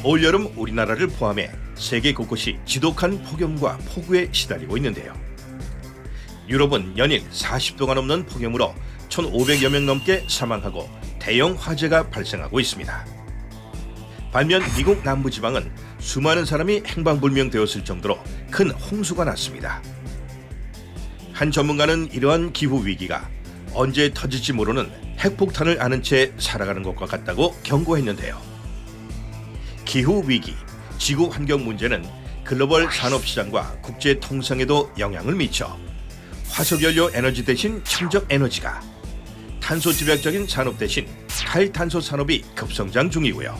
올여름 우리나라를 포함해 세계 곳곳이 지독한 폭염과 폭우에 시달리고 있는데요. 유럽은 연일 40도가 넘는 폭염으로 1,500여 명 넘게 사망하고 대형 화재가 발생하고 있습니다. 반면 미국 남부지방은 수많은 사람이 행방불명되었을 정도로 큰 홍수가 났습니다. 한 전문가는 이러한 기후 위기가 언제 터질지 모르는 핵폭탄을 아는 채 살아가는 것과 같다고 경고했는데요. 기후 위기, 지구 환경 문제는 글로벌 산업 시장과 국제 통상에도 영향을 미쳐 화석연료 에너지 대신 청적 에너지가, 탄소 집약적인 산업 대신 탈탄소 산업이 급성장 중이고요.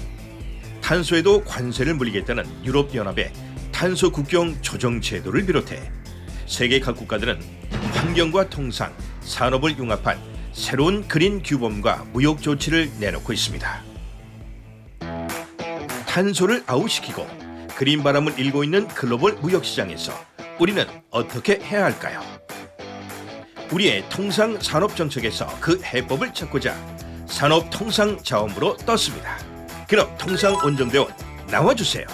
탄소에도 관세를 물리겠다는 유럽연합의 탄소 국경 조정 제도를 비롯해 세계 각 국가들은 환경과 통상, 산업을 융합한 새로운 그린 규범과 무역 조치를 내놓고 있습니다. 탄소를 아웃시키고 그린 바람을 일고 있는 글로벌 무역 시장에서 우리는 어떻게 해야 할까요? 우리의 통상 산업 정책에서 그 해법을 찾고자 산업 통상 자원부로 떴습니다. 그럼 통상 원정대원 나와주세요.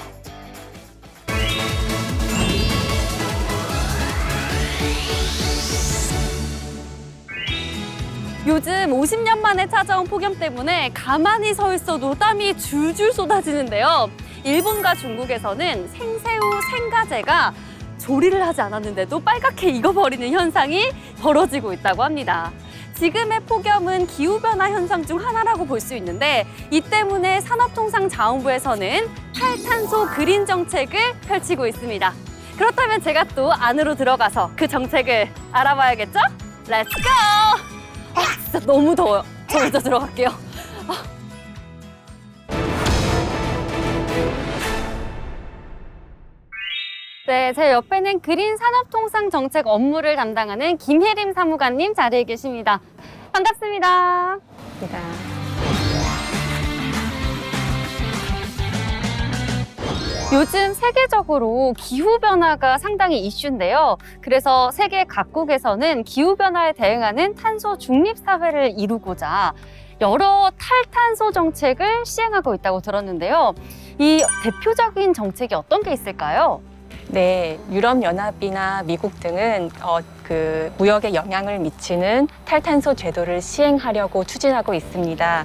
요즘 50년 만에 찾아온 폭염 때문에 가만히 서 있어도 땀이 줄줄 쏟아지는데요. 일본과 중국에서는 생새우 생가재가 조리를 하지 않았는데도 빨갛게 익어버리는 현상이 벌어지고 있다고 합니다. 지금의 폭염은 기후변화 현상 중 하나라고 볼 수 있는데, 이 때문에 산업통상자원부에서는 탈탄소 그린 정책을 펼치고 있습니다. 그렇다면 제가 또 안으로 들어가서 그 정책을 알아봐야겠죠? 렛츠고! 진짜 너무 더워요. 저 먼저 들어갈게요. 네, 제 옆에는 그린 산업통상 정책 업무를 담당하는 김혜림 사무관님 자리에 계십니다. 반갑습니다. 요즘 세계적으로 기후변화가 상당히 이슈인데요. 그래서 세계 각국에서는 기후변화에 대응하는 탄소 중립사회를 이루고자 여러 탈탄소 정책을 시행하고 있다고 들었는데요. 이 대표적인 정책이 어떤 게 있을까요? 네, 유럽연합이나 미국 등은 무역에 영향을 미치는 탈탄소 제도를 시행하려고 추진하고 있습니다.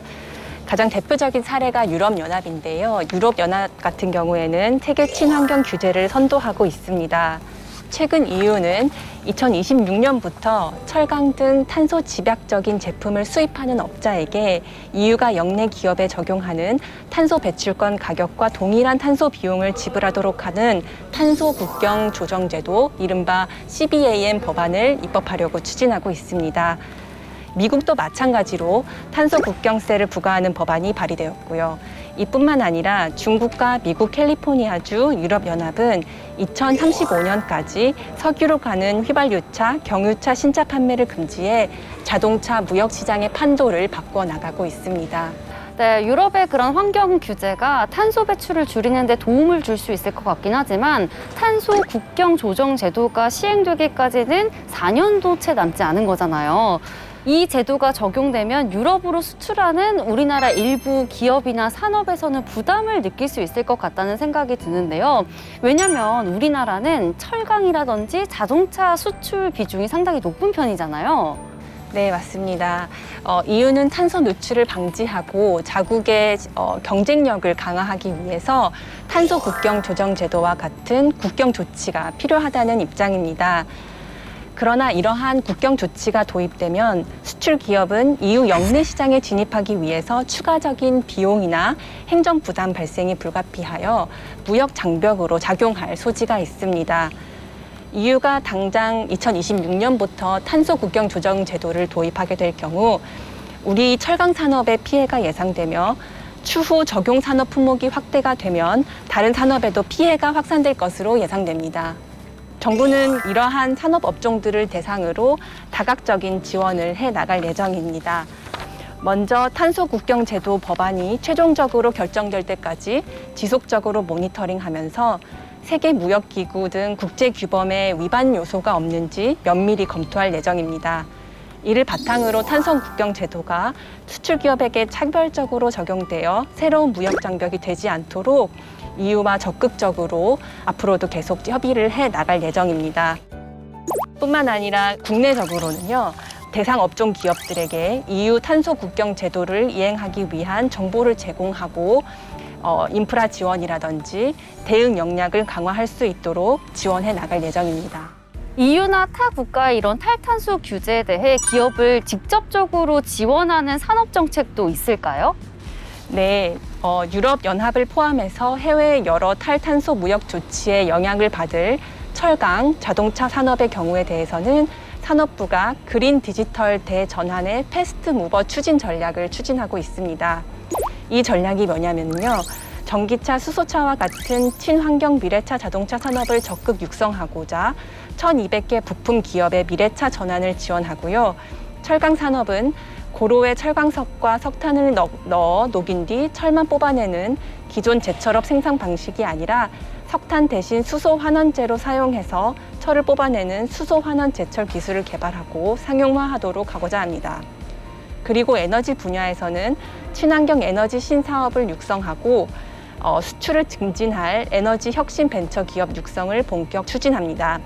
가장 대표적인 사례가 유럽연합인데요. 유럽연합 같은 경우에는 세계 친환경 규제를 선도하고 있습니다. 최근 EU는 2026년부터 철강 등 탄소 집약적인 제품을 수입하는 업자에게 EU가 역내 기업에 적용하는 탄소 배출권 가격과 동일한 탄소 비용을 지불하도록 하는 탄소 국경 조정 제도, 이른바 CBAM 법안을 입법하려고 추진하고 있습니다. 미국도 마찬가지로 탄소 국경세를 부과하는 법안이 발의되었고요. 이뿐만 아니라 중국과 미국 캘리포니아주 유럽연합은 2035년까지 석유로 가는 휘발유차, 경유차 신차 판매를 금지해 자동차 무역 시장의 판도를 바꿔 나가고 있습니다. 네, 유럽의 그런 환경 규제가 탄소 배출을 줄이는 데 도움을 줄 수 있을 것 같긴 하지만 탄소 국경 조정 제도가 시행되기까지는 4년도 채 남지 않은 거잖아요. 이 제도가 적용되면 유럽으로 수출하는 우리나라 일부 기업이나 산업에서는 부담을 느낄 수 있을 것 같다는 생각이 드는데요. 왜냐하면 우리나라는 철강이라든지 자동차 수출 비중이 상당히 높은 편이잖아요. 네, 맞습니다. EU는 탄소 누출을 방지하고 자국의 경쟁력을 강화하기 위해서 탄소 국경 조정 제도와 같은 국경 조치가 필요하다는 입장입니다. 그러나 이러한 국경 조치가 도입되면 수출 기업은 EU 역내 시장에 진입하기 위해서 추가적인 비용이나 행정 부담 발생이 불가피하여 무역 장벽으로 작용할 소지가 있습니다. EU가 당장 2026년부터 탄소 국경 조정 제도를 도입하게 될 경우 우리 철강 산업의 피해가 예상되며 추후 적용 산업 품목이 확대가 되면 다른 산업에도 피해가 확산될 것으로 예상됩니다. 정부는 이러한 산업 업종들을 대상으로 다각적인 지원을 해 나갈 예정입니다. 먼저 탄소 국경 제도 법안이 최종적으로 결정될 때까지 지속적으로 모니터링하면서 세계무역기구 등 국제 규범에 위반 요소가 없는지 면밀히 검토할 예정입니다. 이를 바탕으로 탄소 국경 제도가 수출 기업에게 차별적으로 적용되어 새로운 무역 장벽이 되지 않도록 EU와 적극적으로 앞으로도 계속 협의를 해 나갈 예정입니다. 뿐만 아니라 국내적으로는요. 대상 업종 기업들에게 EU 탄소 국경 제도를 이행하기 위한 정보를 제공하고 인프라 지원이라든지 대응 역량을 강화할 수 있도록 지원해 나갈 예정입니다. EU나 타 국가의 이런 탈탄소 규제에 대해 기업을 직접적으로 지원하는 산업 정책도 있을까요? 네, 유럽 연합을 포함해서 해외 여러 탈탄소 무역 조치에 영향을 받을 철강, 자동차 산업의 경우에 대해서는 산업부가 그린 디지털 대전환의 패스트 무버 추진 전략을 추진하고 있습니다. 이 전략이 뭐냐면요. 전기차, 수소차와 같은 친환경 미래차 자동차 산업을 적극 육성하고자 1,200개 부품 기업의 미래차 전환을 지원하고요. 철강 산업은 고로의 철광석과 석탄을 넣어 녹인 뒤 철만 뽑아내는 기존 제철업 생산 방식이 아니라 석탄 대신 수소 환원제로 사용해서 철을 뽑아내는 수소 환원 제철 기술을 개발하고 상용화하도록 하고자 합니다. 그리고 에너지 분야에서는 친환경 에너지 신사업을 육성하고 수출을 증진할 에너지 혁신 벤처 기업 육성을 본격 추진합니다.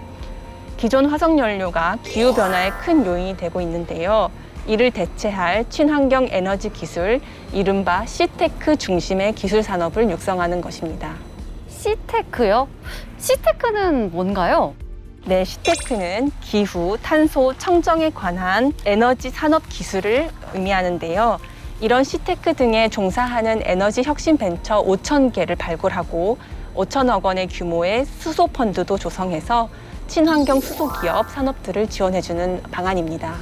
기존 화석연료가 기후변화의 큰 요인이 되고 있는데요. 이를 대체할 친환경 에너지 기술, 이른바 시테크 중심의 기술 산업을 육성하는 것입니다. 시테크요? 시테크는 뭔가요? 네, 시테크는 기후, 탄소, 청정에 관한 에너지 산업 기술을 의미하는데요. 이런 시테크 등에 종사하는 에너지 혁신 벤처 5,000개를 발굴하고 5천억 원의 규모의 수소 펀드도 조성해서 친환경 수소 기업 산업들을 지원해주는 방안입니다.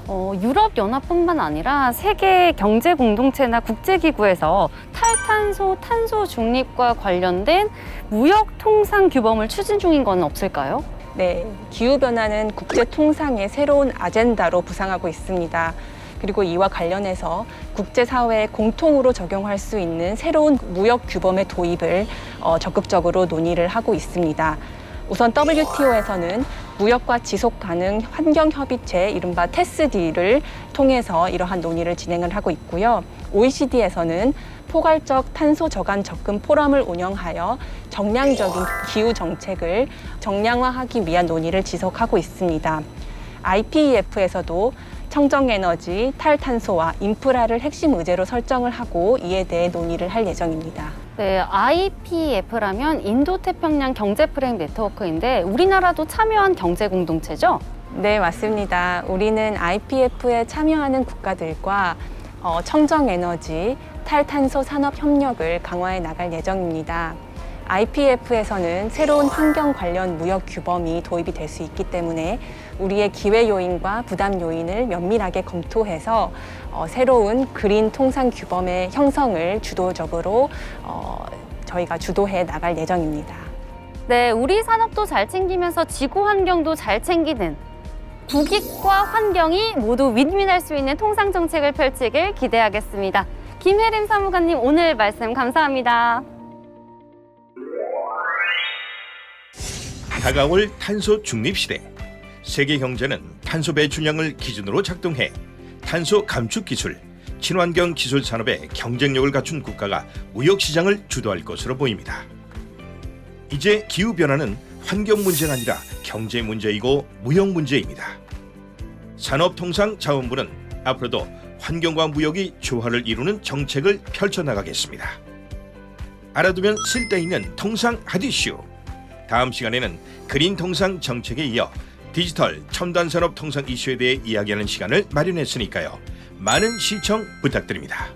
유럽연합뿐만 아니라 세계 경제 공동체나 국제기구에서 탈탄소, 탄소 중립과 관련된 무역 통상 규범을 추진 중인 건 없을까요? 네, 기후변화는 국제 통상의 새로운 아젠다로 부상하고 있습니다. 그리고 이와 관련해서 국제사회에 공통으로 적용할 수 있는 새로운 무역 규범의 도입을 적극적으로 논의를 하고 있습니다. 우선 WTO에서는 무역과 지속가능 환경협의체 이른바 TESD를 통해서 이러한 논의를 진행을 하고 있고요. OECD에서는 포괄적 탄소 저감 접근 포럼을 운영하여 정량적인 기후 정책을 정량화하기 위한 논의를 지속하고 있습니다. IPEF에서도 청정에너지, 탈탄소와 인프라를 핵심 의제로 설정을 하고 이에 대해 논의를 할 예정입니다. 네, IPF라면 인도태평양 경제프레임 네트워크인데 우리나라도 참여한 경제공동체죠? 네, 맞습니다. 우리는 IPF에 참여하는 국가들과 청정에너지, 탈탄소 산업 협력을 강화해 나갈 예정입니다. IPF에서는 새로운 환경 관련 무역 규범이 도입이 될 수 있기 때문에 우리의 기회 요인과 부담 요인을 면밀하게 검토해서 새로운 그린 통상 규범의 형성을 주도적으로 저희가 주도해 나갈 예정입니다. 네, 우리 산업도 잘 챙기면서 지구 환경도 잘 챙기는 국익과 환경이 모두 윈윈할 수 있는 통상 정책을 펼치길 기대하겠습니다. 김혜림 사무관님 오늘 말씀 감사합니다. 다가올 탄소 중립 시대. 세계 경제는 탄소 배출량을 기준으로 작동해 탄소 감축 기술, 친환경 기술 산업의 경쟁력을 갖춘 국가가 무역 시장을 주도할 것으로 보입니다. 이제 기후 변화는 환경 문제가 아니라 경제 문제이고 무역 문제입니다. 산업통상자원부는 앞으로도 환경과 무역이 조화를 이루는 정책을 펼쳐나가겠습니다. 알아두면 쓸데있는 통상 핫이슈. 다음 시간에는 그린 통상 정책에 이어 디지털 첨단 산업 통상 이슈에 대해 이야기하는 시간을 마련했으니까요. 많은 시청 부탁드립니다.